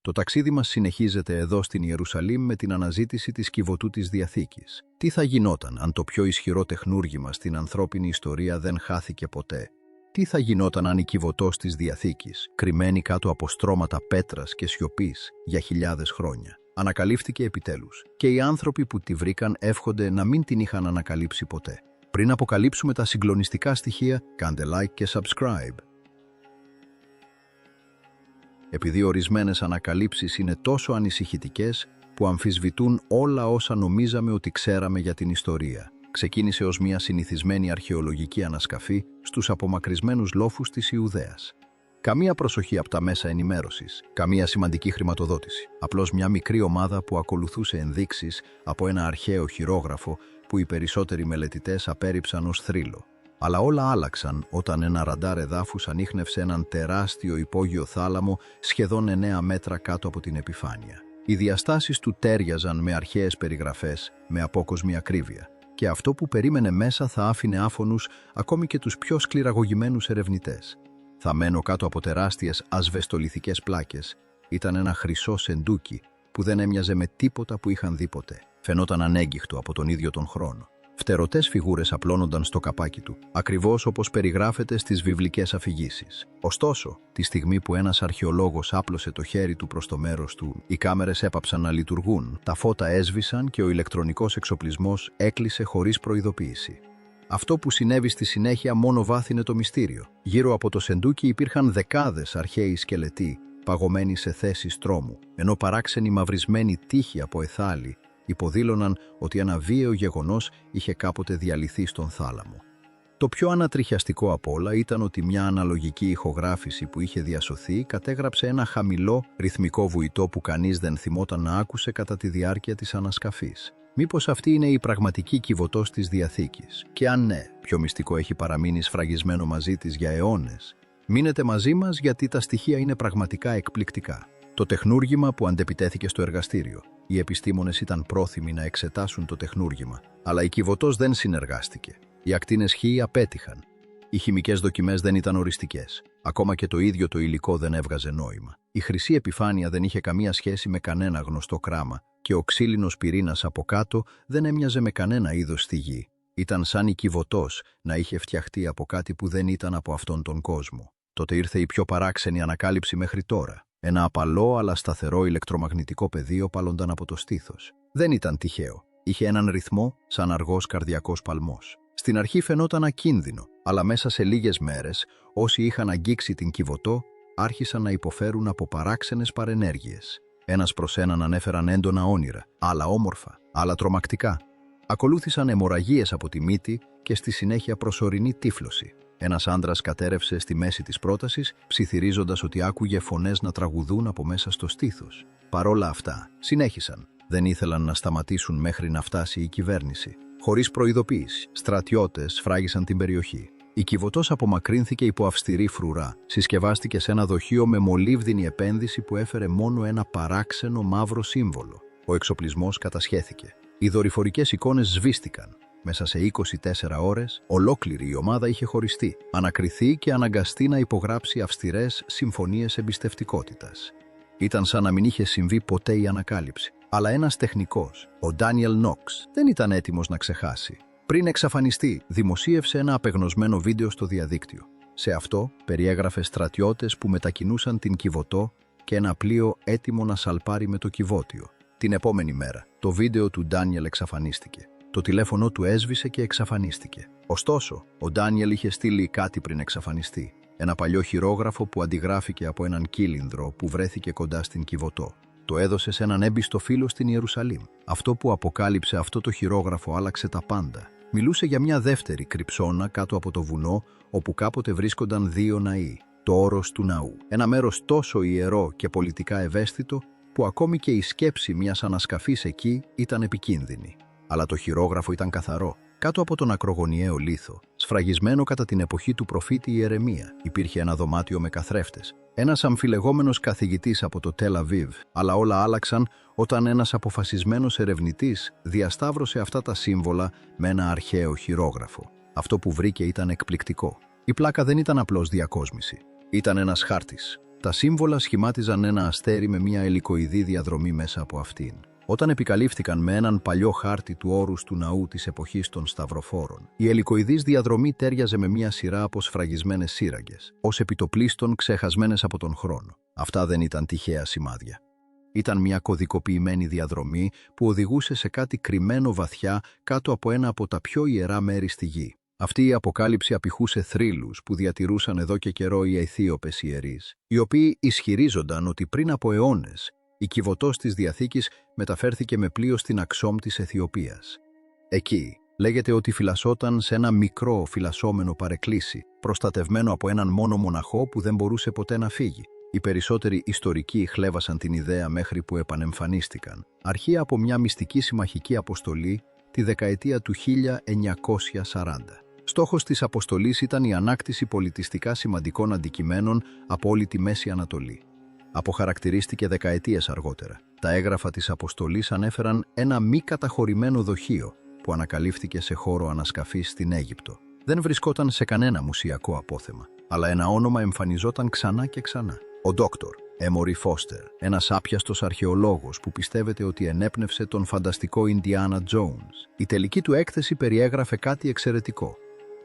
Το ταξίδι μας συνεχίζεται εδώ στην Ιερουσαλήμ με την αναζήτηση της Κιβωτού της Διαθήκης. Τι θα γινόταν αν το πιο ισχυρό τεχνούργημα στην ανθρώπινη ιστορία δεν χάθηκε ποτέ? Τι θα γινόταν αν η Κιβωτός της Διαθήκης, κρυμμένη κάτω από στρώματα πέτρας και σιωπής για χιλιάδες χρόνια, ανακαλύφθηκε επιτέλους και οι άνθρωποι που τη βρήκαν εύχονται να μην την είχαν ανακαλύψει ποτέ? Πριν αποκαλύψουμε τα συγκλονιστικά στοιχεία, κάντε like και subscribe. Επειδή ορισμένες ανακαλύψεις είναι τόσο ανησυχητικές που αμφισβητούν όλα όσα νομίζαμε ότι ξέραμε για την ιστορία. Ξεκίνησε ως μια συνηθισμένη αρχαιολογική ανασκαφή στους απομακρυσμένους λόφους της Ιουδαίας. Καμία προσοχή από τα μέσα ενημέρωσης, καμία σημαντική χρηματοδότηση. Απλώς μια μικρή ομάδα που ακολουθούσε ενδείξεις από ένα αρχαίο χειρόγραφο που οι περισσότεροι μελετητές απέρριψαν ως θρύλο. Αλλά όλα άλλαξαν όταν ένα ραντάρ εδάφους ανίχνευσε έναν τεράστιο υπόγειο θάλαμο σχεδόν 9 μέτρα κάτω από την επιφάνεια. Οι διαστάσεις του τέριαζαν με αρχαίες περιγραφές, με απόκοσμη ακρίβεια. Και αυτό που περίμενε μέσα θα άφηνε άφωνους ακόμη και τους πιο σκληραγωγημένους ερευνητές. Θαμμένο κάτω από τεράστιες ασβεστολιθικές πλάκες ήταν ένα χρυσό σεντούκι που δεν έμοιαζε με τίποτα που είχαν δει ποτέ. Φαινόταν ανέγκυχτο από τον ίδιο τον χρόνο. Φτερωτές φιγούρες απλώνονταν στο καπάκι του, ακριβώς όπως περιγράφεται στις βιβλικές αφηγήσεις. Ωστόσο, τη στιγμή που ένας αρχαιολόγος άπλωσε το χέρι του προς το μέρος του, οι κάμερες έπαψαν να λειτουργούν, τα φώτα έσβησαν και ο ηλεκτρονικός εξοπλισμός έκλεισε χωρίς προειδοποίηση. Αυτό που συνέβη στη συνέχεια μόνο βάθινε το μυστήριο. Γύρω από το σεντούκι υπήρχαν δεκάδες αρχαίοι σκελετοί, παγωμένοι σε θέσεις τρόμου, ενώ παράξενοι μαυρισμένοι τείχοι από αιθάλη υποδήλωναν ότι ένα βίαιο γεγονός είχε κάποτε διαλυθεί στον θάλαμο. Το πιο ανατριχιαστικό απ' όλα ήταν ότι μια αναλογική ηχογράφηση που είχε διασωθεί κατέγραψε ένα χαμηλό ρυθμικό βουητό που κανείς δεν θυμόταν να άκουσε κατά τη διάρκεια της ανασκαφής. Μήπως αυτή είναι η πραγματική Κιβωτός της Διαθήκης? Και αν ναι, ποιο μυστικό έχει παραμείνει σφραγισμένο μαζί της για αιώνες? Μείνετε μαζί μας γιατί τα στοιχεία είναι πραγματικά εκπληκτικά. Το τεχνούργημα που αντεπιτέθηκε στο εργαστήριο. Οι επιστήμονες ήταν πρόθυμοι να εξετάσουν το τεχνούργημα, αλλά η Κιβωτός δεν συνεργάστηκε. Οι ακτίνες Χ απέτυχαν. Οι χημικές δοκιμές δεν ήταν οριστικές. Ακόμα και το ίδιο το υλικό δεν έβγαζε νόημα. Η χρυσή επιφάνεια δεν είχε καμία σχέση με κανένα γνωστό κράμα και ο ξύλινος πυρήνας από κάτω δεν έμοιαζε με κανένα είδος στη γη. Ήταν σαν η Κιβωτός να είχε φτιαχτεί από κάτι που δεν ήταν από αυτόν τον κόσμο. Τότε ήρθε η πιο παράξενη ανακάλυψη μέχρι τώρα. Ένα απαλό αλλά σταθερό ηλεκτρομαγνητικό πεδίο πάλονταν από το στήθος. Δεν ήταν τυχαίο. Είχε έναν ρυθμό σαν αργός καρδιακός παλμός. Στην αρχή φαινόταν ακίνδυνο, αλλά μέσα σε λίγες μέρες όσοι είχαν αγγίξει την Κιβωτό άρχισαν να υποφέρουν από παράξενες παρενέργειες. Ένας προς έναν ανέφεραν έντονα όνειρα, άλλα όμορφα, άλλα τρομακτικά. Ακολούθησαν αιμορραγίες από τη μύτη και στη συνέχεια προσωρινή τύφλωση. Ένας άντρας κατέρευσε στη μέση της πρότασης, ψιθυρίζοντας ότι άκουγε φωνές να τραγουδούν από μέσα στο στήθος. Παρόλα αυτά, συνέχισαν. Δεν ήθελαν να σταματήσουν μέχρι να φτάσει η κυβέρνηση. Χωρίς προειδοποίηση, στρατιώτες σφράγισαν την περιοχή. Η Κιβωτός απομακρύνθηκε υπό αυστηρή φρουρά. Συσκευάστηκε σε ένα δοχείο με μολύβδινη επένδυση που έφερε μόνο ένα παράξενο μαύρο σύμβολο. Ο εξοπλισμός κατασχέθηκε. Οι δορυφορικές εικόνες σβήστηκαν. Μέσα σε 24 ώρες, ολόκληρη η ομάδα είχε χωριστεί, ανακριθεί και αναγκαστεί να υπογράψει αυστηρές συμφωνίες εμπιστευτικότητας. Ήταν σαν να μην είχε συμβεί ποτέ η ανακάλυψη. Αλλά ένας τεχνικός, ο Ντάνιελ Νόξ, δεν ήταν έτοιμος να ξεχάσει. Πριν εξαφανιστεί, δημοσίευσε ένα απεγνωσμένο βίντεο στο διαδίκτυο. Σε αυτό περιέγραφε στρατιώτες που μετακινούσαν την Κιβωτό και ένα πλοίο έτοιμο να σαλπάρει με το κυβότιο. Την επόμενη μέρα, το βίντεο του Ντάνιελ εξαφανίστηκε. Το τηλέφωνο του έσβησε και εξαφανίστηκε. Ωστόσο, ο Ντάνιελ είχε στείλει κάτι πριν εξαφανιστεί. Ένα παλιό χειρόγραφο που αντιγράφηκε από έναν κύλινδρο που βρέθηκε κοντά στην Κιβωτό. Το έδωσε σε έναν έμπιστο φίλο στην Ιερουσαλήμ. Αυτό που αποκάλυψε αυτό το χειρόγραφο άλλαξε τα πάντα. Μιλούσε για μια δεύτερη κρυψώνα κάτω από το βουνό, όπου κάποτε βρίσκονταν 2 ναοί. Το όρος του ναού. Ένα μέρος τόσο ιερό και πολιτικά ευαίσθητο, που ακόμη και η σκέψη μιας ανασκαφής εκεί ήταν επικίνδυνη. Αλλά το χειρόγραφο ήταν καθαρό. Κάτω από τον ακρογωνιαίο λίθο, σφραγισμένο κατά την εποχή του προφήτη Ιερεμία, υπήρχε ένα δωμάτιο με καθρέφτες. Ένας αμφιλεγόμενος καθηγητής από το Τελ Αβίβ, αλλά όλα άλλαξαν όταν ένας αποφασισμένος ερευνητής διασταύρωσε αυτά τα σύμβολα με ένα αρχαίο χειρόγραφο. Αυτό που βρήκε ήταν εκπληκτικό. Η πλάκα δεν ήταν απλώς διακόσμηση. Ήταν ένας χάρτης. Τα σύμβολα σχημάτιζαν ένα αστέρι με μια ελικοειδή διαδρομή μέσα από αυτήν. Όταν επικαλύφθηκαν με έναν παλιό χάρτη του όρους του ναού της εποχής των Σταυροφόρων, η ελικοειδής διαδρομή τέριαζε με μια σειρά από σφραγισμένες σύραγγες, ως επιτοπλίστων ξεχασμένες από τον χρόνο. Αυτά δεν ήταν τυχαία σημάδια. Ήταν μια κωδικοποιημένη διαδρομή που οδηγούσε σε κάτι κρυμμένο βαθιά κάτω από ένα από τα πιο ιερά μέρη στη γη. Αυτή η αποκάλυψη απηχούσε θρύλους που διατηρούσαν εδώ και καιρό οι Αιθίωπες ιερείς, οι οποίοι ισχυρίζονταν ότι πριν από αιώνες η Κιβωτός της Διαθήκης μεταφέρθηκε με πλοίο στην Αξόμ της Αιθιοπίας. Εκεί λέγεται ότι φυλασσόταν σε ένα μικρό φυλασσόμενο παρεκκλήσι, προστατευμένο από έναν μόνο μοναχό που δεν μπορούσε ποτέ να φύγει. Οι περισσότεροι ιστορικοί χλέβασαν την ιδέα μέχρι που επανεμφανίστηκαν, αρχαία από μια μυστική συμμαχική αποστολή τη δεκαετία του 1940. Στόχος της αποστολής ήταν η ανάκτηση πολιτιστικά σημαντικών αντικειμένων από όλη τη Μέση Ανατολή. Αποχαρακτηρίστηκε δεκαετίες αργότερα. Τα έγγραφα της αποστολής ανέφεραν ένα μη καταχωρημένο δοχείο που ανακαλύφθηκε σε χώρο ανασκαφής στην Αίγυπτο. Δεν βρισκόταν σε κανένα μουσιακό απόθεμα, αλλά ένα όνομα εμφανιζόταν ξανά και ξανά. Ο Δόκτωρ Έμορι Φώστερ, ένας άπιαστος αρχαιολόγος που πιστεύεται ότι ενέπνευσε τον φανταστικό Ιντιάνα Τζόουνς. Η τελική του έκθεση περιέγραφε κάτι εξαιρετικό.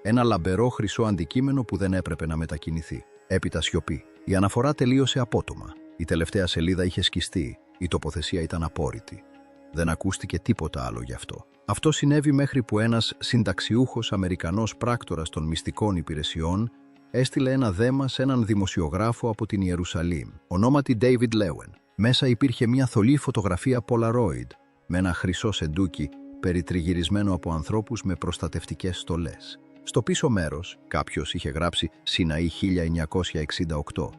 Ένα λαμπερό χρυσό αντικείμενο που δεν έπρεπε να μετακινηθεί. Έπειτα σιωπή. Η αναφορά τελείωσε απότομα. Η τελευταία σελίδα είχε σκιστεί. Η τοποθεσία ήταν απόρριτη. Δεν ακούστηκε τίποτα άλλο γι' αυτό. Αυτό συνέβη μέχρι που ένας συνταξιούχος Αμερικανός πράκτορας των μυστικών υπηρεσιών έστειλε ένα δέμα σε έναν δημοσιογράφο από την Ιερουσαλήμ, ονόματι David Lewin. Μέσα υπήρχε μια θολή φωτογραφία Polaroid με ένα χρυσό σεντούκι περιτριγυρισμένο από ανθρώπους με προστατευτικές στολές. Στο πίσω μέρος κάποιος είχε γράψει «Σιναή 1968».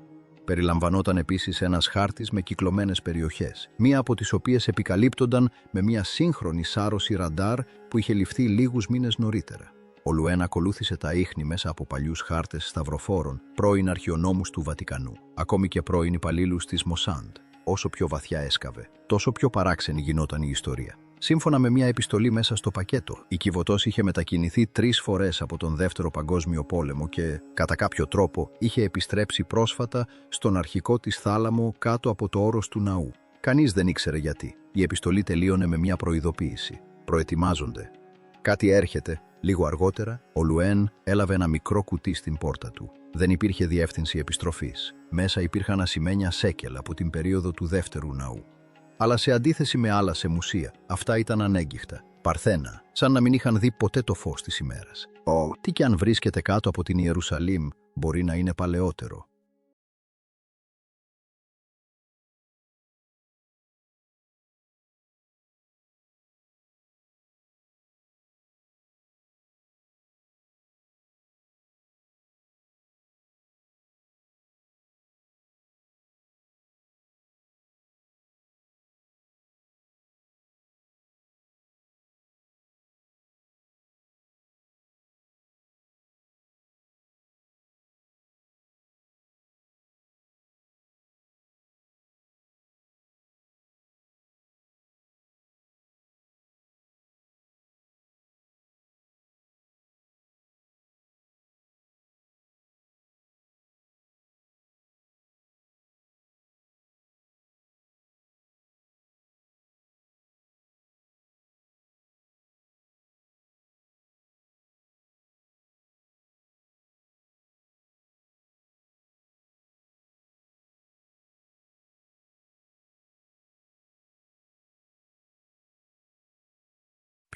Περιλαμβανόταν επίσης ένας χάρτης με κυκλωμένες περιοχές, μία από τις οποίες επικαλύπτονταν με μια σύγχρονη σάρωση ραντάρ που είχε ληφθεί λίγους μήνες νωρίτερα. Ο Λουέν ακολούθησε τα ίχνη μέσα από παλιούς χάρτες σταυροφόρων, πρώην αρχαιονόμους του Βατικανού, ακόμη και πρώην υπαλλήλους της Μοσάντ. Όσο πιο βαθιά έσκαβε, τόσο πιο παράξενη γινόταν η ιστορία. Σύμφωνα με μια επιστολή μέσα στο πακέτο, η Κιβωτός είχε μετακινηθεί 3 φορές από τον Δεύτερο Παγκόσμιο Πόλεμο και, κατά κάποιο τρόπο, είχε επιστρέψει πρόσφατα στον αρχικό της θάλαμο κάτω από το όρος του ναού. Κανείς δεν ήξερε γιατί. Η επιστολή τελείωνε με μια προειδοποίηση. Προετοιμάζονται. Κάτι έρχεται. Λίγο αργότερα, ο Λουέν έλαβε ένα μικρό κουτί στην πόρτα του. Δεν υπήρχε διεύθυνση επιστροφής. Μέσα υπήρχαν ασημένια σέκελ από την περίοδο του Δεύτερου Ναού. Αλλά σε αντίθεση με άλλα σε μουσεία, αυτά ήταν ανέγκυχτα, παρθένα, σαν να μην είχαν δει ποτέ το φως της ημέρας. Τι κι αν βρίσκεται κάτω από την Ιερουσαλήμ, μπορεί να είναι παλαιότερο.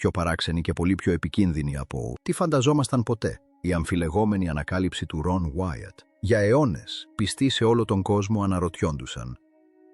Πιο παράξενη και πολύ πιο επικίνδυνη από τι φανταζόμασταν ποτέ, η αμφιλεγόμενη ανακάλυψη του Ρον Βάιατ. Για αιώνες, πιστοί σε όλο τον κόσμο αναρωτιόντουσαν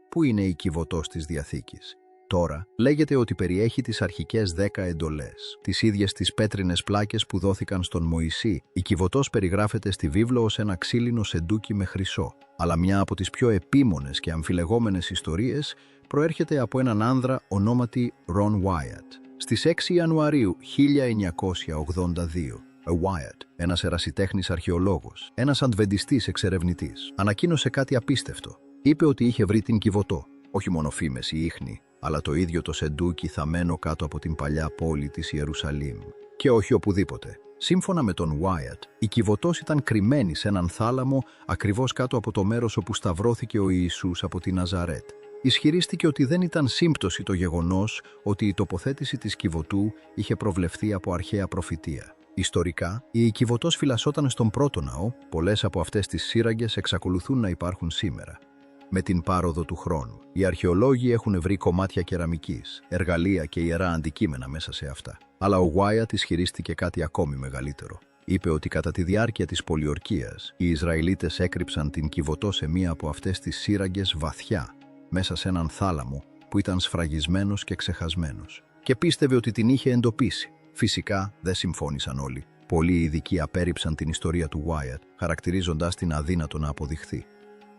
«Πού είναι η Κιβωτός της Διαθήκης?» Τώρα λέγεται ότι περιέχει τις αρχικές 10 εντολές, τις ίδιες τις πέτρινες πλάκες που δόθηκαν στον Μωυσή. Η Κιβωτός περιγράφεται στη βίβλο ως ένα ξύλινο σεντούκι με χρυσό, αλλά μια από τις πιο επίμονες και αμφιλεγόμενες ιστορίες προέρχεται από έναν άνδρα ονόματι Ρον Βάιατ. Στις 6 Ιανουαρίου 1982, ο Wyatt, ένας ερασιτέχνης αρχαιολόγος, ένας αντβεντιστής εξερευνητής, ανακοίνωσε κάτι απίστευτο. Είπε ότι είχε βρει την Κιβωτό, όχι μόνο φήμες ή ίχνη, αλλά το ίδιο το σεντούκι θαμμένο κάτω από την παλιά πόλη της Ιερουσαλήμ. Και όχι οπουδήποτε. Σύμφωνα με τον Wyatt, η Κιβωτός ήταν κρυμμένη σε έναν θάλαμο ακριβώς κάτω από το μέρος όπου σταυρώθηκε ο Ιησούς από τη Ναζαρέτ. Ισχυρίστηκε ότι δεν ήταν σύμπτωση το γεγονός ότι η τοποθέτηση της Κιβωτού είχε προβλεφθεί από αρχαία προφητεία. Ιστορικά, η Κιβωτός φυλασσόταν στον πρώτο ναό, πολλές από αυτές τις σύραγγες εξακολουθούν να υπάρχουν σήμερα. Με την πάροδο του χρόνου, οι αρχαιολόγοι έχουν βρει κομμάτια κεραμικής, εργαλεία και ιερά αντικείμενα μέσα σε αυτά. Αλλά ο Wyatt ισχυρίστηκε κάτι ακόμη μεγαλύτερο. Είπε ότι κατά τη διάρκεια της πολιορκίας, οι Ισραηλίτες έκρυψαν την Κιβωτό σε μία από αυτές τις σύραγγες βαθιά, μέσα σε έναν θάλαμο που ήταν σφραγισμένος και ξεχασμένος. Και πίστευε ότι την είχε εντοπίσει. Φυσικά δεν συμφώνησαν όλοι. Πολλοί ειδικοί απέρριψαν την ιστορία του Wyatt, χαρακτηρίζοντας την αδύνατο να αποδειχθεί.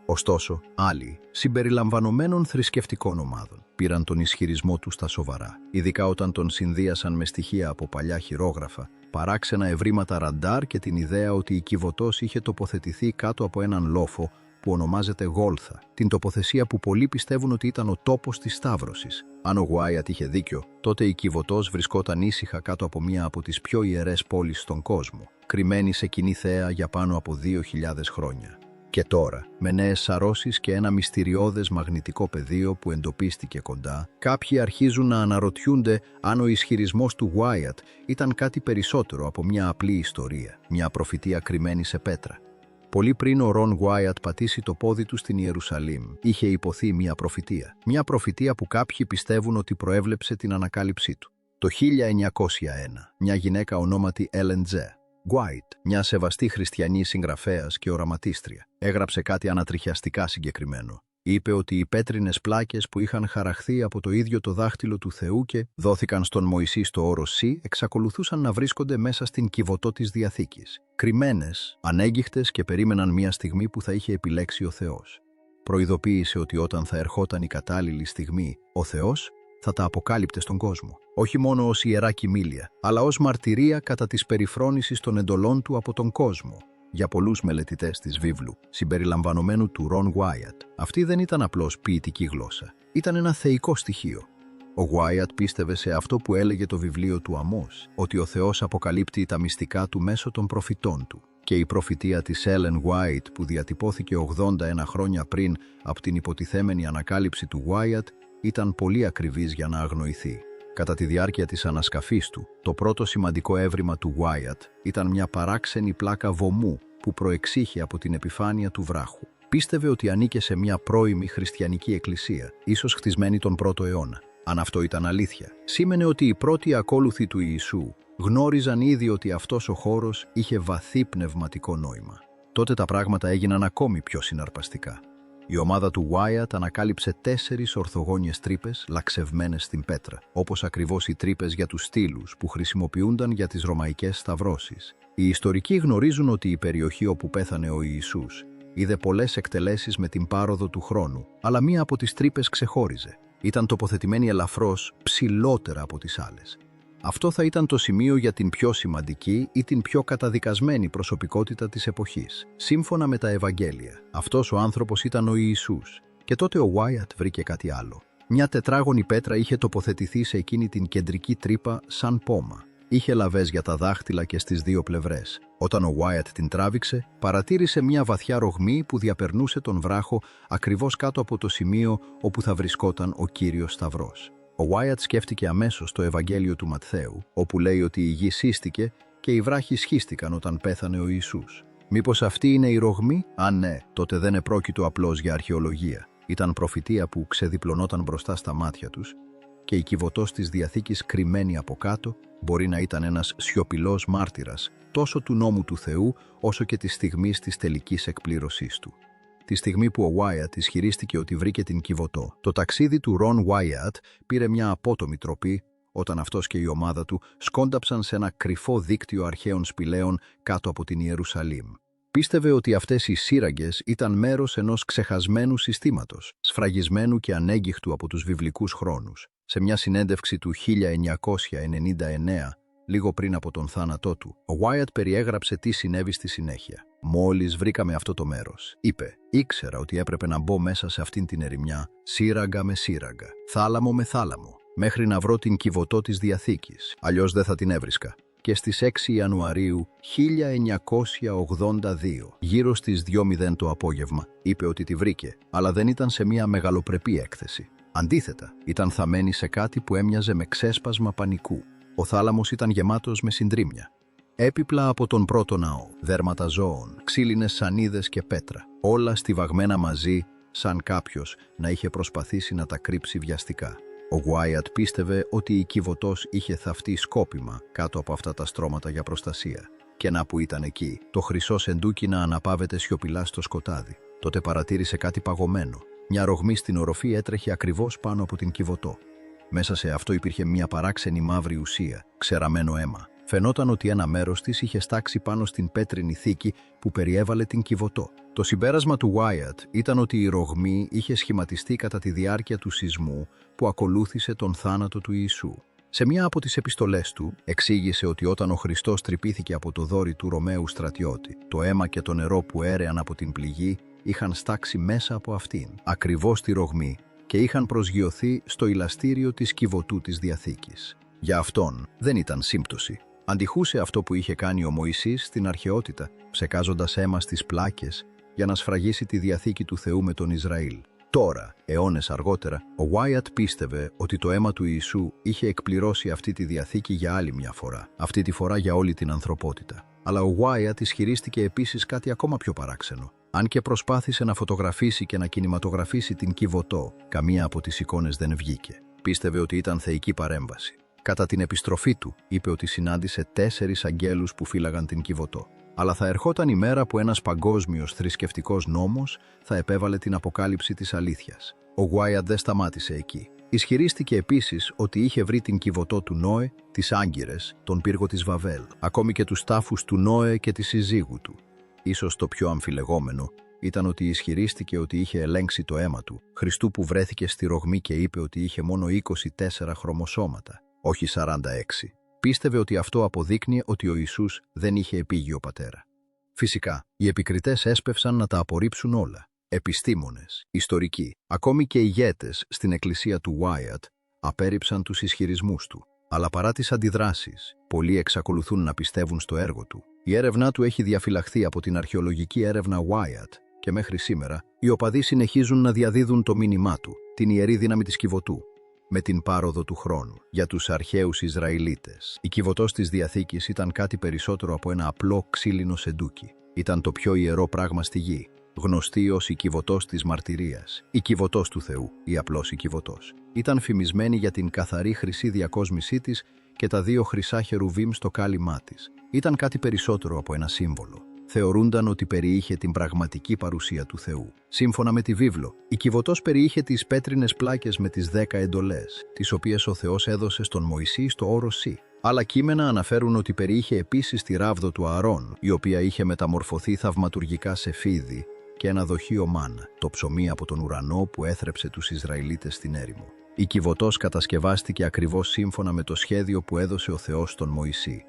Ωστόσο, άλλοι, συμπεριλαμβανομένων θρησκευτικών ομάδων, πήραν τον ισχυρισμό του στα σοβαρά, ειδικά όταν τον συνδύασαν με στοιχεία από παλιά χειρόγραφα, παράξενα ευρήματα ραντάρ και την ιδέα ότι η Κιβωτός είχε τοποθετηθεί κάτω από έναν λόφο που ονομάζεται Γόλθα, την τοποθεσία που πολλοί πιστεύουν ότι ήταν ο τόπος της σταύρωσης. Αν ο Wyatt είχε δίκιο, τότε η Κιβωτός βρισκόταν ήσυχα κάτω από μία από τις πιο ιερές πόλεις στον κόσμο, κρυμμένη σε κοινή θέα για πάνω από 2.000 χρόνια. Και τώρα, με νέες σαρώσεις και ένα μυστηριώδες μαγνητικό πεδίο που εντοπίστηκε κοντά, κάποιοι αρχίζουν να αναρωτιούνται αν ο ισχυρισμός του Wyatt ήταν κάτι περισσότερο από μια απλή ιστορία, μια προφητεία κρυμμένη σε πέτρα. Πολύ πριν ο Ρον Wyatt πατήσει το πόδι του στην Ιερουσαλήμ, είχε υποθεί μια προφητεία. Μια προφητεία που κάποιοι πιστεύουν ότι προέβλεψε την ανακάλυψή του. Το 1901, μια γυναίκα ονόματι Ellen G. White, μια σεβαστή χριστιανή συγγραφέας και οραματίστρια, έγραψε κάτι ανατριχιαστικά συγκεκριμένο. Είπε ότι οι πέτρινες πλάκες που είχαν χαραχθεί από το ίδιο το δάχτυλο του Θεού και δόθηκαν στον Μωυσή στο όρος Σι, εξακολουθούσαν να βρίσκονται μέσα στην Κιβωτό της Διαθήκης. Κρυμμένες, ανέγκυχτες και περίμεναν μια στιγμή που θα είχε επιλέξει ο Θεός. Προειδοποίησε ότι όταν θα ερχόταν η κατάλληλη στιγμή, ο Θεός θα τα αποκάλυπτε στον κόσμο. Όχι μόνο ως ιερά κοιμήλια, αλλά ως μαρτυρία κατά της περιφρόνησης των εντολών του από τον κόσμο. Για πολλούς μελετητές της βίβλου, συμπεριλαμβανομένου του Ρον Wyatt, αυτή δεν ήταν απλώς ποιητική γλώσσα. Ήταν ένα θεϊκό στοιχείο. Ο Wyatt πίστευε σε αυτό που έλεγε το βιβλίο του Αμώς, ότι ο Θεός αποκαλύπτει τα μυστικά του μέσω των προφητών του. Και η προφητεία της Ellen White που διατυπώθηκε 81 χρόνια πριν από την υποτιθέμενη ανακάλυψη του Wyatt ήταν πολύ ακριβής για να αγνοηθεί. Κατά τη διάρκεια της ανασκαφής του, το πρώτο σημαντικό έβριμα του Wyatt ήταν μια παράξενη πλάκα βωμού που προεξήχε από την επιφάνεια του βράχου. Πίστευε ότι ανήκε σε μια πρώιμη χριστιανική εκκλησία, ίσως χτισμένη τον 1ο αιώνα. Αν αυτό ήταν αλήθεια, σήμαινε ότι οι πρώτοι ακόλουθοι του Ιησού γνώριζαν ήδη ότι αυτός ο χώρος είχε βαθύ πνευματικό νόημα. Τότε τα πράγματα έγιναν ακόμη πιο συναρπαστικά. Η ομάδα του Wyatt ανακάλυψε 4 ορθογώνιες τρύπες λαξευμένες στην πέτρα, όπως ακριβώς οι τρύπες για τους στήλους που χρησιμοποιούνταν για τις ρωμαϊκές σταυρώσεις. Οι ιστορικοί γνωρίζουν ότι η περιοχή όπου πέθανε ο Ιησούς είδε πολλές εκτελέσεις με την πάροδο του χρόνου, αλλά μία από τις τρύπες ξεχώριζε. Ήταν τοποθετημένη ελαφρώς ψηλότερα από τις άλλες. Αυτό θα ήταν το σημείο για την πιο σημαντική ή την πιο καταδικασμένη προσωπικότητα της εποχής. Σύμφωνα με τα Ευαγγέλια, αυτός ο άνθρωπος ήταν ο Ιησούς. Και τότε ο Wyatt βρήκε κάτι άλλο. Μια τετράγωνη πέτρα είχε τοποθετηθεί σε εκείνη την κεντρική τρύπα σαν πόμα. Είχε λαβές για τα δάχτυλα και στις δύο πλευρές. Όταν ο Wyatt την τράβηξε, παρατήρησε μια βαθιά ρογμή που διαπερνούσε τον βράχο ακριβώς κάτω από το σημείο όπου θα βρισκόταν ο Κύριος Σταυρός. Ο Wyatt σκέφτηκε αμέσως το Ευαγγέλιο του Ματθαίου, όπου λέει ότι η γη σύστηκε και οι βράχοι σχίστηκαν όταν πέθανε ο Ιησούς. Μήπως αυτή είναι η ρογμή? Αν ναι, τότε δεν επρόκειτο απλώς για αρχαιολογία. Ήταν προφητεία που ξεδιπλωνόταν μπροστά στα μάτια τους και η Κιβωτός της Διαθήκης κρυμμένη από κάτω μπορεί να ήταν ένας σιωπηλός μάρτυρας τόσο του νόμου του Θεού όσο και της στιγμής της τελικής εκπλήρωσής του. Τη στιγμή που ο Wyatt ισχυρίστηκε ότι βρήκε την Κιβωτό, το ταξίδι του Ρον Wyatt πήρε μια απότομη τροπή όταν αυτός και η ομάδα του σκόνταψαν σε ένα κρυφό δίκτυο αρχαίων σπηλαίων κάτω από την Ιερουσαλήμ. Πίστευε ότι αυτές οι σύραγγες ήταν μέρος ενός ξεχασμένου συστήματος, σφραγισμένου και ανέγκυχτου από τους βιβλικούς χρόνους. Σε μια συνέντευξη του 1999, λίγο πριν από τον θάνατό του, ο Wyatt περιέγραψε τι συνέβη στη συνέχεια. «Μόλις βρήκαμε αυτό το μέρος», είπε, «ήξερα ότι έπρεπε να μπω μέσα σε αυτήν την ερημιά, σύραγγα με σύραγγα, θάλαμο με θάλαμο, μέχρι να βρω την Κιβωτό της Διαθήκης, αλλιώς δεν θα την έβρισκα. και στις 6 Ιανουαρίου 1982, γύρω στις 2:00 το απόγευμα, είπε ότι τη βρήκε, αλλά δεν ήταν σε μια μεγαλοπρεπή έκθεση. Αντίθετα, ήταν θαμμένη σε κάτι που έμοιαζε με ξέσπασμα πανικού. Ο θάλαμος ήταν γεμάτος με συντρίμμια. Έπιπλα από τον πρώτο ναό, δέρματα ζώων, ξύλινες σανίδες και πέτρα, όλα στιβαγμένα μαζί, σαν κάποιος να είχε προσπαθήσει να τα κρύψει βιαστικά. Ο Γουάιατ πίστευε ότι η Κιβωτός είχε θαυτεί σκόπιμα κάτω από αυτά τα στρώματα για προστασία. Και να που ήταν εκεί, το χρυσό σεντούκι να αναπαύεται σιωπηλά στο σκοτάδι. Τότε παρατήρησε κάτι παγωμένο. Μια ρογμή στην οροφή έτρεχε ακριβώς πάνω από την Κιβωτό. Μέσα σε αυτό υπήρχε μια παράξενη μαύρη ουσία, ξεραμένο αίμα. Φαινόταν ότι ένα μέρος της είχε στάξει πάνω στην πέτρινη θήκη που περιέβαλε την Κιβωτό. Το συμπέρασμα του Γουάιατ ήταν ότι η ρογμή είχε σχηματιστεί κατά τη διάρκεια του σεισμού που ακολούθησε τον θάνατο του Ιησού. Σε μια από τις επιστολές του εξήγησε ότι όταν ο Χριστός τρυπήθηκε από το δόρυ του Ρωμαίου στρατιώτη, το αίμα και το νερό που έρεαν από την πληγή είχαν στάξει μέσα από αυτήν, ακριβώς στη ρογμή, και είχαν προσγειωθεί στο ηλαστήριο της Κιβωτού της Διαθήκης. Για αυτόν δεν ήταν σύμπτωση. Αντιχούσε αυτό που είχε κάνει ο Μωυσής στην αρχαιότητα, ψεκάζοντας αίμα στις πλάκες για να σφραγίσει τη Διαθήκη του Θεού με τον Ισραήλ. Τώρα, αιώνες αργότερα, ο Γουάιατ πίστευε ότι το αίμα του Ιησού είχε εκπληρώσει αυτή τη Διαθήκη για άλλη μια φορά, αυτή τη φορά για όλη την ανθρωπότητα. Αλλά ο Γουάιατ ισχυρίστηκε επίσης κάτι ακόμα πιο παράξενο. Αν και προσπάθησε να φωτογραφίσει και να κινηματογραφήσει την Κιβωτό, καμία από τις εικόνες δεν βγήκε. Πίστευε ότι ήταν θεϊκή παρέμβαση. Κατά την επιστροφή του, είπε ότι συνάντησε 4 αγγέλους που φύλαγαν την Κιβωτό. Αλλά θα ερχόταν η μέρα που ένας παγκόσμιος θρησκευτικός νόμος θα επέβαλε την αποκάλυψη της αλήθειας. Ο Γουάιατ δεν σταμάτησε εκεί. Ισχυρίστηκε επίσης ότι είχε βρει την Κιβωτό του Νόε, τις Άγκυρες, τον πύργο της Βαβέλ, ακόμη και τους τάφους του Νόε και της συζύγου του. Ίσως το πιο αμφιλεγόμενο ήταν ότι ισχυρίστηκε ότι είχε ελέγξει το αίμα του, Χριστού που βρέθηκε στη ρογμή και είπε ότι είχε μόνο 24 χρωμοσώματα, όχι 46. Πίστευε ότι αυτό αποδείκνυε ότι ο Ιησούς δεν είχε επίγειο πατέρα. Φυσικά, οι επικριτές έσπευσαν να τα απορρίψουν όλα. Επιστήμονες, ιστορικοί, ακόμη και ηγέτες στην εκκλησία του Γουάιατ απέρριψαν τους ισχυρισμούς του. Αλλά παρά τις αντιδράσεις, πολλοί εξακολουθούν να πιστεύουν στο έργο του. Η έρευνά του έχει διαφυλαχθεί από την αρχαιολογική έρευνα Γουάιατ και μέχρι σήμερα οι οπαδοί συνεχίζουν να διαδίδουν το μήνυμά του, την ιερή δύναμη της Κιβωτού. Με την πάροδο του χρόνου, για τους αρχαίους Ισραηλίτες, η Κιβωτός της Διαθήκης ήταν κάτι περισσότερο από ένα απλό ξύλινο σεντούκι. Ήταν το πιο ιερό πράγμα στη γη, γνωστή ως η Κιβωτός της Μαρτυρίας, η Κιβωτός του Θεού ή απλώς η Κιβωτός. Ήταν φημισμένη για την καθαρή χρυσή διακόσμησή της και τα 2 χρυσά χερουβίμ στο κάλυμά της. Ήταν κάτι περισσότερο από ένα σύμβολο. Θεωρούνταν ότι περιείχε την πραγματική παρουσία του Θεού. Σύμφωνα με τη βίβλο, η Κιβωτός περιείχε τις πέτρινες πλάκες με τις 10 εντολές, τις οποίες ο Θεός έδωσε στον Μωυσή στο όρος Σι. Άλλα κείμενα αναφέρουν ότι περιείχε επίσης τη ράβδο του Ααρών, η οποία είχε μεταμορφωθεί θαυματουργικά σε φίδι, και ένα δοχείο μάνα, το ψωμί από τον ουρανό που έθρεψε τους Ισραηλίτες στην έρημο. Η Κιβωτός κατασκευάστηκε ακριβώς σύμφωνα με το σχέδιο που έδωσε ο Θεός στον Μωυσή.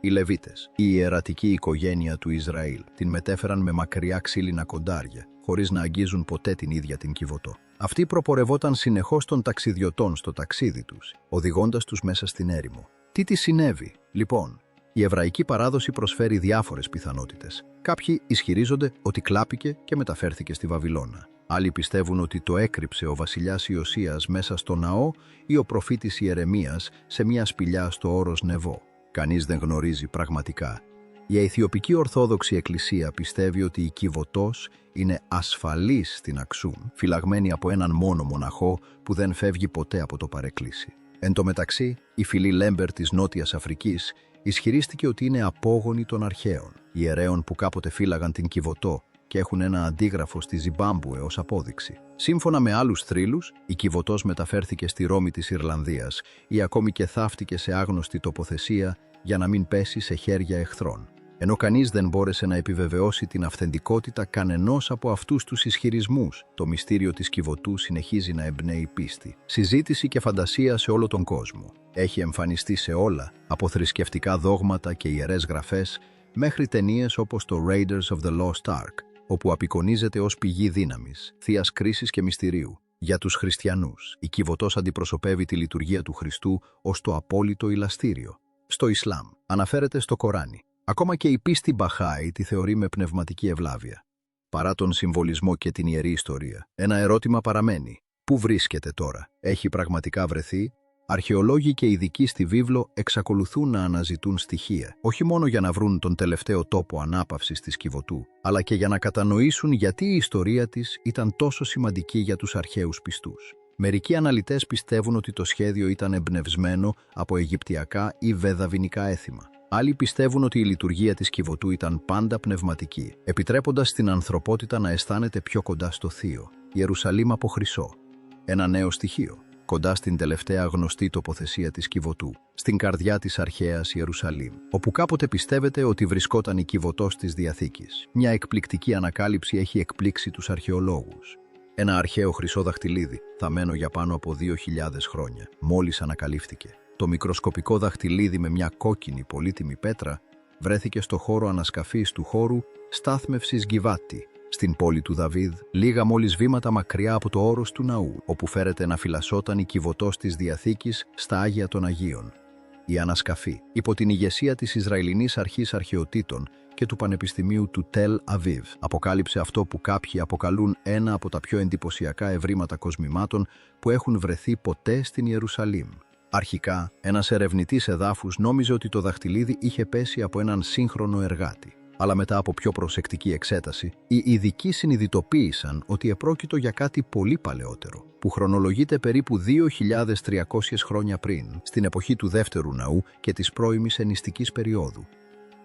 Οι Λεβίτες, η ιερατική οικογένεια του Ισραήλ, την μετέφεραν με μακριά ξύλινα κοντάρια, χωρίς να αγγίζουν ποτέ την ίδια την Κιβωτό. Αυτή προπορευόταν συνεχώς των ταξιδιωτών στο ταξίδι τους, οδηγώντας τους μέσα στην έρημο. Τι της συνέβη, λοιπόν? Η εβραϊκή παράδοση προσφέρει διάφορες πιθανότητες. Κάποιοι ισχυρίζονται ότι κλάπηκε και μεταφέρθηκε στη Βαβυλώνα. Άλλοι πιστεύουν ότι το έκρυψε ο βασιλιάς Ιωσίας μέσα στο ναό ή ο προφήτης Ιερεμίας σε μια σπηλιά στο όρος Νεβό. Κανείς δεν γνωρίζει πραγματικά. Η Αιθιοπική Ορθόδοξη Εκκλησία πιστεύει ότι η Κιβωτός είναι ασφαλής στην Αξούμ, φυλαγμένη από έναν μόνο μοναχό που δεν φεύγει ποτέ από το παρεκκλήσι. Εν τω μεταξύ, η φυλή Λέμπερ της Νότιας Αφρικής ισχυρίστηκε ότι είναι απόγονοι των αρχαίων, ιερέων που κάποτε φύλαγαν την Κιβωτό και έχουν ένα αντίγραφο στη Ζιμπάμπουε ως απόδειξη. Σύμφωνα με άλλους θρύλους, η Κιβωτός μεταφέρθηκε στη Ρώμη της Ιρλανδίας ή ακόμη και θαύτηκε σε άγνωστη τοποθεσία για να μην πέσει σε χέρια εχθρών. Ενώ κανείς δεν μπόρεσε να επιβεβαιώσει την αυθεντικότητα κανενός από αυτούς τους ισχυρισμούς, το μυστήριο της Κιβωτού συνεχίζει να εμπνέει πίστη, συζήτηση και φαντασία σε όλο τον κόσμο. Έχει εμφανιστεί σε όλα, από θρησκευτικά δόγματα και ιερές γραφές, μέχρι ταινίες όπως το Raiders of the Lost Ark, όπου απεικονίζεται ως πηγή δύναμης, θείας κρίσης και μυστηρίου. Για τους χριστιανούς, η Κιβωτός αντιπροσωπεύει τη λειτουργία του Χριστού ως το απόλυτο ηλαστήριο. στο Ισλάμ, αναφέρεται στο Κοράνι. Ακόμα και η πίστη Μπαχάη τη θεωρεί με πνευματική ευλάβεια. Παρά τον συμβολισμό και την ιερή ιστορία, ένα ερώτημα παραμένει. Πού βρίσκεται τώρα? Έχει πραγματικά βρεθεί? Αρχαιολόγοι και ειδικοί στη βίβλο εξακολουθούν να αναζητούν στοιχεία, όχι μόνο για να βρουν τον τελευταίο τόπο ανάπαυσης της Κιβωτού, αλλά και για να κατανοήσουν γιατί η ιστορία της ήταν τόσο σημαντική για τους αρχαίους πιστούς. Μερικοί αναλυτές πιστεύουν ότι το σχέδιο ήταν εμπνευσμένο από αιγυπτιακά ή βεδαβινικά έθιμα. Άλλοι πιστεύουν ότι η λειτουργία της Κιβωτού ήταν πάντα πνευματική, επιτρέποντας στην ανθρωπότητα να αισθάνεται πιο κοντά στο Θείο. Ιερουσαλήμ από χρυσό. Ένα νέο στοιχείο. Κοντά στην τελευταία γνωστή τοποθεσία της Κιβωτού, στην καρδιά της αρχαίας Ιερουσαλήμ, όπου κάποτε πιστεύετε ότι βρισκόταν η Κιβωτός της Διαθήκης. Μια εκπληκτική ανακάλυψη έχει εκπλήξει τους αρχαιολόγους. Ένα αρχαίο χρυσό δαχτυλίδι, θαμμένο για πάνω από 2.000 χρόνια, μόλις ανακαλύφθηκε. Το μικροσκοπικό δαχτυλίδι με μια κόκκινη πολύτιμη πέτρα βρέθηκε στο χώρο ανασκαφής του χώρου στάθμευσης Γκιβάτη, στην πόλη του Δαβίδ, λίγα μόλις βήματα μακριά από το όρος του ναού, όπου φέρεται να φυλασσόταν η Κιβωτός της Διαθήκης στα Άγια των Αγίων. Η ανασκαφή, υπό την ηγεσία της Ισραηλινής Αρχής Αρχαιοτήτων και του Πανεπιστημίου του Τελ Αβίβ, αποκάλυψε αυτό που κάποιοι αποκαλούν ένα από τα πιο εντυπωσιακά ευρήματα κοσμημάτων που έχουν βρεθεί ποτέ στην Ιερουσαλήμ. Αρχικά, ένας ερευνητής εδάφους νόμιζε ότι το δαχτυλίδι είχε πέσει από έναν σύγχρονο εργάτη. Αλλά μετά από πιο προσεκτική εξέταση, οι ειδικοί συνειδητοποίησαν ότι επρόκειτο για κάτι πολύ παλαιότερο, που χρονολογείται περίπου 2.300 χρόνια πριν, στην εποχή του δεύτερου ναού και της πρώιμης ενιστικής περίοδου.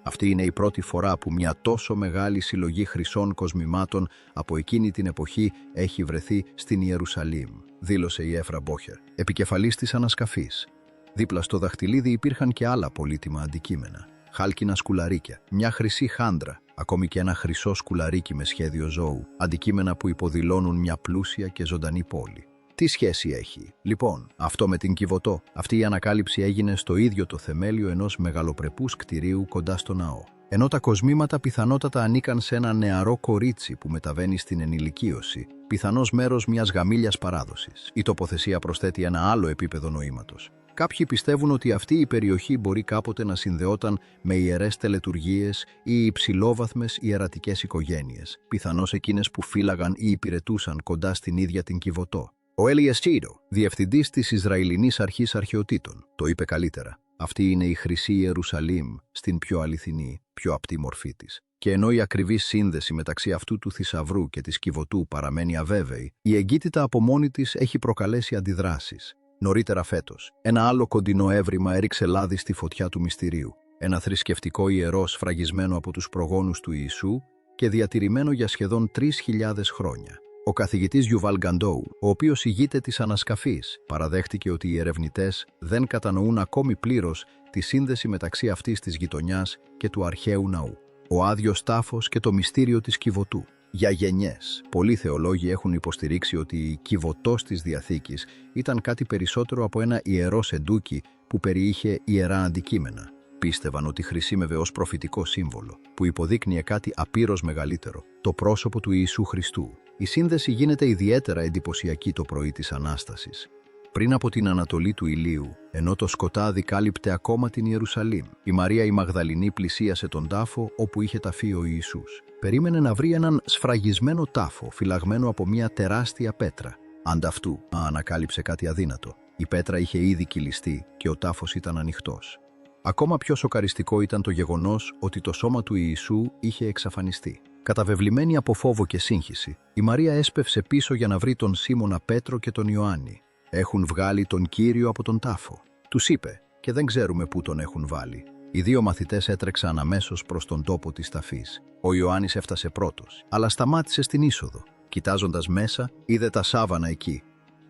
Αυτή είναι η πρώτη φορά που μια τόσο μεγάλη συλλογή χρυσών κοσμημάτων από εκείνη την εποχή έχει βρεθεί στην Ιερουσαλήμ, δήλωσε η Έφρα Μπόχερ, επικεφαλής της ανασκαφής. Δίπλα στο δαχτυλίδι υπήρχαν και άλλα πολύτιμα αντικείμενα. Χάλκινα σκουλαρίκια, μια χρυσή χάντρα, ακόμη και ένα χρυσό σκουλαρίκι με σχέδιο ζώου, αντικείμενα που υποδηλώνουν μια πλούσια και ζωντανή πόλη. Τι σχέση έχει, λοιπόν, αυτό με την Κιβωτό? Αυτή η ανακάλυψη έγινε στο ίδιο το θεμέλιο ενός μεγαλοπρεπούς κτηρίου κοντά στο ναό. Ενώ τα κοσμήματα πιθανότατα ανήκαν σε ένα νεαρό κορίτσι που μεταβαίνει στην ενηλικίωση, πιθανώς μέρος μιας γαμήλιας παράδοσης. Η τοποθεσία προσθέτει ένα άλλο επίπεδο νοήματος. Κάποιοι πιστεύουν ότι αυτή η περιοχή μπορεί κάποτε να συνδεόταν με ιερές τελετουργίες ή υψηλόβαθμες ιερατικές οικογένειες, πιθανώς εκείνες που φύλαγαν ή υπηρετούσαν κοντά στην ίδια την Κιβωτό. Ο Έλιας Τσίντο, διευθυντής της Ισραηλινής Αρχής Αρχαιοτήτων, το είπε καλύτερα. Αυτή είναι η Χρυσή Ιερουσαλήμ στην πιο αληθινή, πιο απτή μορφή της. Και ενώ η ακριβή σύνδεση μεταξύ αυτού του θησαυρού και της Κιβωτού παραμένει αβέβαιη, η εγκύτητα από μόνη της έχει προκαλέσει αντιδράσεις. Νωρίτερα φέτος, ένα άλλο κοντινό έβριμα έριξε λάδι στη φωτιά του μυστηρίου. Ένα θρησκευτικό ιερό σφραγισμένο από τους προγόνους του Ιησού και διατηρημένο για σχεδόν 3.000 χρόνια. Ο καθηγητής Γιουβάλ Γκαντόου, ο οποίος ηγείται της ανασκαφής, παραδέχτηκε ότι οι ερευνητές δεν κατανοούν ακόμη πλήρως τη σύνδεση μεταξύ αυτής της γειτονιάς και του αρχαίου ναού. Ο άδειος τάφος και το μυστήριο της Κιβωτού. Για γενιές, πολλοί θεολόγοι έχουν υποστηρίξει ότι η Κιβωτός της Διαθήκης ήταν κάτι περισσότερο από ένα ιερό σεντούκι που περιείχε ιερά αντικείμενα. Πίστευαν ότι χρησιμεύε ως προφητικό σύμβολο, που υποδείκνυε κάτι απείρως μεγαλύτερο, το πρόσωπο του Ιησού Χριστού. Η σύνδεση γίνεται ιδιαίτερα εντυπωσιακή το πρωί της Ανάστασης. Πριν από την ανατολή του ηλίου, ενώ το σκοτάδι κάλυπτε ακόμα την Ιερουσαλήμ, η Μαρία η Μαγδαληνή πλησίασε τον τάφο όπου είχε ταφεί ο Ιησούς. Περίμενε να βρει έναν σφραγισμένο τάφο, φυλαγμένο από μια τεράστια πέτρα. Ανταυτού, ανακάλυψε κάτι αδύνατο. Η πέτρα είχε ήδη κυλιστεί και ο τάφος ήταν ανοιχτός. Ακόμα πιο σοκαριστικό ήταν το γεγονός ότι το σώμα του Ιησού είχε εξαφανιστεί. Καταβεβλημένη από φόβο και σύγχυση, η Μαρία έσπευσε πίσω για να βρει τον Σίμωνα Πέτρο και τον Ιωάννη. «Έχουν βγάλει τον Κύριο από τον τάφο», τους είπε, και δεν ξέρουμε πού τον έχουν βάλει. Οι δύο μαθητές έτρεξαν αμέσως προς τον τόπο της ταφής. Ο Ιωάννης έφτασε πρώτος, αλλά σταμάτησε στην είσοδο. Κοιτάζοντας μέσα, είδε τα σάβανα εκεί.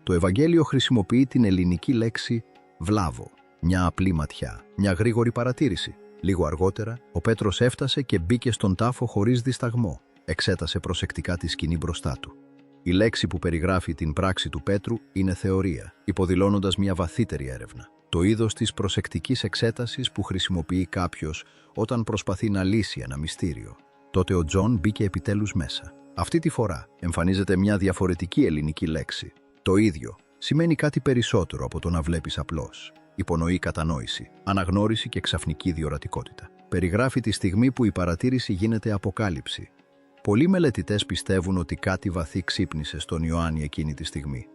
Το Ευαγγέλιο χρησιμοποιεί την ελληνική λέξη «βλάβο», μια απλή ματιά, μια γρήγορη παρατήρηση. Λίγο αργότερα, ο Πέτρος έφτασε και μπήκε στον τάφο χωρίς δισταγμό. Εξέτασε προσεκτικά τη σκηνή μπροστά του. Η λέξη που περιγράφει την πράξη του Πέτρου είναι θεωρία, υποδηλώνοντας μια βαθύτερη έρευνα. Το είδος της προσεκτικής εξέτασης που χρησιμοποιεί κάποιος όταν προσπαθεί να λύσει ένα μυστήριο. Τότε ο Τζον μπήκε επιτέλους μέσα. Αυτή τη φορά εμφανίζεται μια διαφορετική ελληνική λέξη. Το ίδιο σημαίνει κάτι περισσότερο από το να βλέπεις απλώς. υπονοεί κατανόηση, αναγνώριση και ξαφνική διορατικότητα. Περιγράφει τη στιγμή που η παρατήρηση γίνεται αποκάλυψη. Πολλοί μελετητές πιστεύουν ότι κάτι βαθύ ξύπνησε στον Ιωάννη εκείνη τη στιγμή.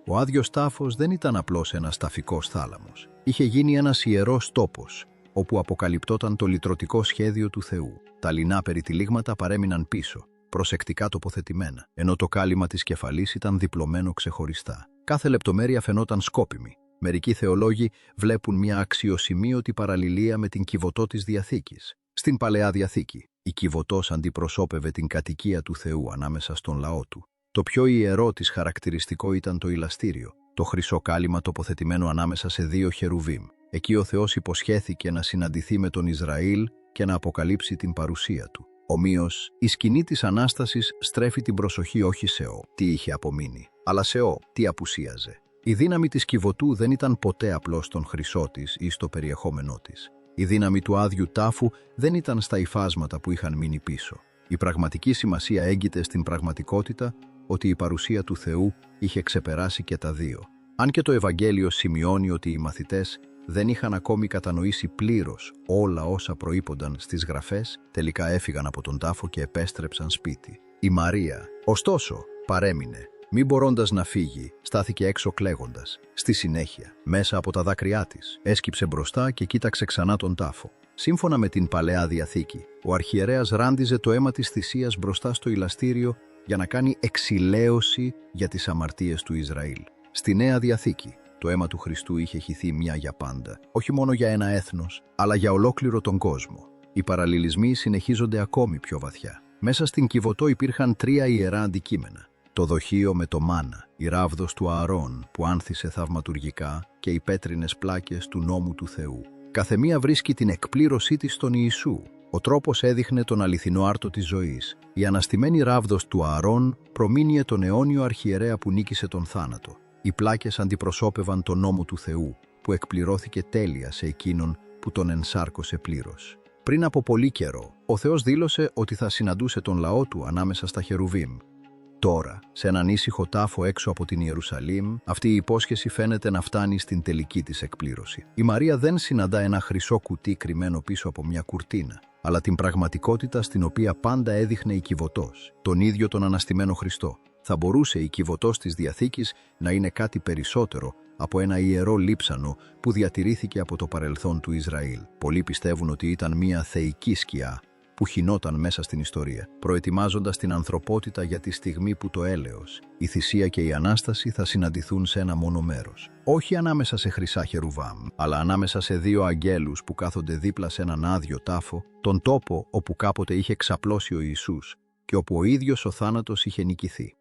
Ο άδειος τάφος δεν ήταν απλώς ένας ταφικός θάλαμος. Είχε γίνει ένας ιερός τόπος, όπου αποκαλυπτόταν το λυτρωτικό σχέδιο του Θεού. Τα λινά περιτυλίγματα παρέμειναν πίσω, προσεκτικά τοποθετημένα, ενώ το κάλυμα της κεφαλής ήταν διπλωμένο ξεχωριστά. Κάθε λεπτομέρεια φαινόταν σκόπιμη. Μερικοί θεολόγοι βλέπουν μια αξιοσημείωτη παραλληλία με την Κιβωτό της Διαθήκης. Στην Παλαιά Διαθήκη, η Κιβωτός αντιπροσώπευε την κατοικία του Θεού ανάμεσα στον λαό του. Το πιο ιερό της χαρακτηριστικό ήταν το ηλαστήριο, το χρυσό κάλυμα τοποθετημένο ανάμεσα σε δύο χερουβίμ. Εκεί ο Θεός υποσχέθηκε να συναντηθεί με τον Ισραήλ και να αποκαλύψει την παρουσία του. Ομοίως, η σκηνή της Ανάστασης στρέφει την προσοχή όχι σε τι είχε απομείνει, αλλά σε τι απουσίαζε. Η δύναμη της Κιβωτού δεν ήταν ποτέ απλώς στον χρυσό της ή στο περιεχόμενό της. Η δύναμη του άδειου τάφου δεν ήταν στα υφάσματα που είχαν μείνει πίσω. Η πραγματική σημασία έγκυται στην πραγματικότητα ότι η παρουσία του Θεού είχε ξεπεράσει και τα δύο. Αν και το Ευαγγέλιο σημειώνει ότι οι μαθητές δεν είχαν ακόμη κατανοήσει πλήρως όλα όσα προείπονταν στις γραφές, τελικά έφυγαν από τον τάφο και επέστρεψαν σπίτι. Η Μαρία, ωστόσο, παρέμεινε. Μη μπορώντας να φύγει, στάθηκε έξω κλαίγοντας. Στη συνέχεια, μέσα από τα δάκρυά της, έσκυψε μπροστά και κοίταξε ξανά τον τάφο. Σύμφωνα με την Παλαιά Διαθήκη, ο αρχιερέας ράντιζε το αίμα της θυσίας μπροστά στο ηλαστήριο για να κάνει εξηλαίωση για τις αμαρτίες του Ισραήλ. Στη Νέα Διαθήκη, το αίμα του Χριστού είχε χυθεί μια για πάντα, όχι μόνο για ένα έθνος, αλλά για ολόκληρο τον κόσμο. Οι παραλληλισμοί συνεχίζονται ακόμη πιο βαθιά. Μέσα στην Κιβωτό υπήρχαν τρία ιερά αντικείμενα. Το δοχείο με το μάνα, η ράβδος του Ααρών που άνθησε θαυματουργικά και οι πέτρινες πλάκες του νόμου του Θεού. Καθεμία βρίσκει την εκπλήρωσή της στον Ιησού. Ο τρόπος έδειχνε τον αληθινό άρτο της ζωής. Η αναστημένη ράβδος του Ααρών προμήνυε τον αιώνιο αρχιερέα που νίκησε τον θάνατο. Οι πλάκες αντιπροσώπευαν τον νόμο του Θεού, που εκπληρώθηκε τέλεια σε εκείνον που τον ενσάρκωσε πλήρως. Πριν από πολύ καιρό, ο Θεός δήλωσε ότι θα συναντούσε τον λαό του ανάμεσα στα χερουβίμ. Τώρα, σε έναν ήσυχο τάφο έξω από την Ιερουσαλήμ, αυτή η υπόσχεση φαίνεται να φτάνει στην τελική της εκπλήρωση. Η Μαρία δεν συναντά ένα χρυσό κουτί κρυμμένο πίσω από μια κουρτίνα, αλλά την πραγματικότητα στην οποία πάντα έδειχνε η Κιβωτός, τον ίδιο τον αναστημένο Χριστό. Θα μπορούσε η Κιβωτός της Διαθήκης να είναι κάτι περισσότερο από ένα ιερό λείψανο που διατηρήθηκε από το παρελθόν του Ισραήλ. Πολλοί πιστεύουν ότι ήταν μια θεϊκή σκιά που χυνόταν μέσα στην ιστορία, προετοιμάζοντας την ανθρωπότητα για τη στιγμή που το έλεος, η θυσία και η Ανάσταση θα συναντηθούν σε ένα μόνο μέρος. Όχι ανάμεσα σε χρυσά χερουβάμ, αλλά ανάμεσα σε δύο αγγέλους που κάθονται δίπλα σε έναν άδειο τάφο, τον τόπο όπου κάποτε είχε ξαπλώσει ο Ιησούς και όπου ο ίδιος ο θάνατος είχε νικηθεί.